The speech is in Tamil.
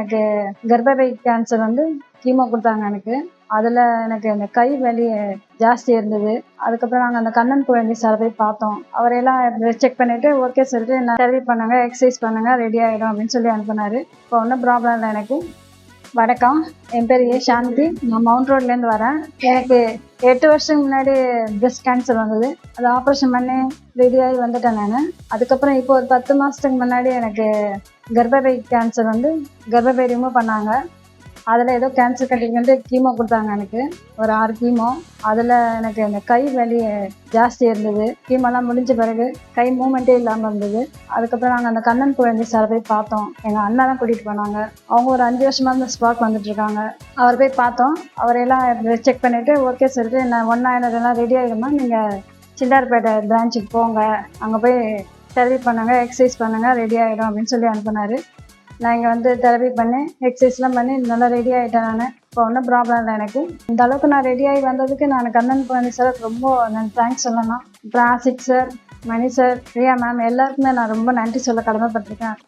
எனக்கு கர்ப்பப்பை கேன்சர் வந்து கீமோ கொடுத்தாங்க எனக்கு. அதில் எனக்கு அந்த கை வலி ஜாஸ்தி இருந்தது. அதுக்கப்புறம் நாங்கள் அந்த கண்ணன் குழந்தை சார் போய் பார்த்தோம். அவரையெல்லாம் செக் பண்ணிவிட்டு ஓகே சொல்லிட்டு என்ன தெரபி பண்ணுங்க, எக்ஸசைஸ் பண்ணுங்கள், ரெடி ஆகிடும் அப்படின்னு சொல்லி அனுப்புனார். இப்போ ஒன்றும் ப்ராப்ளம் இல்லை எனக்கு. வணக்கம், என் பேர் ஏ சாந்தி. நான் மவுண்ட் ரோட்லேருந்து வரேன். எனக்கு 8 வருஷத்துக்கு முன்னாடி பிரெஸ்ட் கேன்சர் வந்தது. அதை ஆப்ரேஷன் பண்ணி ரெடியாகி வந்துட்டேன் நான். அதுக்கப்புறம் இப்போ ஒரு 10 மாதத்துக்கு முன்னாடி எனக்கு கர்ப்பப்பை கேன்சர் வந்து கர்ப்பப்பை ரிமூவ் பண்ணாங்க. அதில் ஏதோ கேன்சர் கட்டிக்கிட்டு கீமோ கொடுத்தாங்க எனக்கு, ஒரு 6 கீமோ. அதில் எனக்கு அந்த கை வலி ஜாஸ்தி இருந்தது. கீமோலாம் முடிஞ்ச பிறகு கை மூமெண்ட்டே இல்லாமல் இருந்தது. அதுக்கப்புறம் நாங்கள் அந்த கண்ணன் குழந்தை சார் போய் பார்த்தோம். எங்கள் அண்ணா தான் கூட்டிகிட்டு போனாங்க. அவங்க ஒரு 5 வருஷமாக இந்த ஸ்பாட் வந்துட்டுருக்காங்க. அவர் போய் பார்த்தோம். அவரையெல்லாம் செக் பண்ணிவிட்டு ஓகே சொல்லிட்டு நான் ஒன்றாயிரம் ரெடி ஆகிடுமா, நீங்கள் சிந்தார்பேட்டை பிரான்ச்சுக்கு போங்க, அங்கே போய் தெரபி பண்ணுங்க, எக்ஸசைஸ் பண்ணுங்கள், ரெடி ஆகிடும் அப்படின்னு சொல்லி அனுப்புனார். நான் இங்கே வந்து தெரபி பண்ணி எக்ஸசைஸ்லாம் பண்ணி நல்லா ரெடி ஆகிட்டேன் நான். இப்போ ஒன்றும் ப்ராப்ளம் இல்லை எனக்கு. இந்த அளவுக்கு நான் ரெடி ஆகி வந்ததுக்கு நான் கண்ணன் குழந்தை சார் ரொம்ப நான் தேங்க்ஸ் சொல்லணும். அப்புறம் ஆசிக் சார், மணி சார், பிரியா மேம் எல்லாருக்குமே நான் ரொம்ப நன்றி சொல்ல கடமைப்பட்டிருக்கேன்.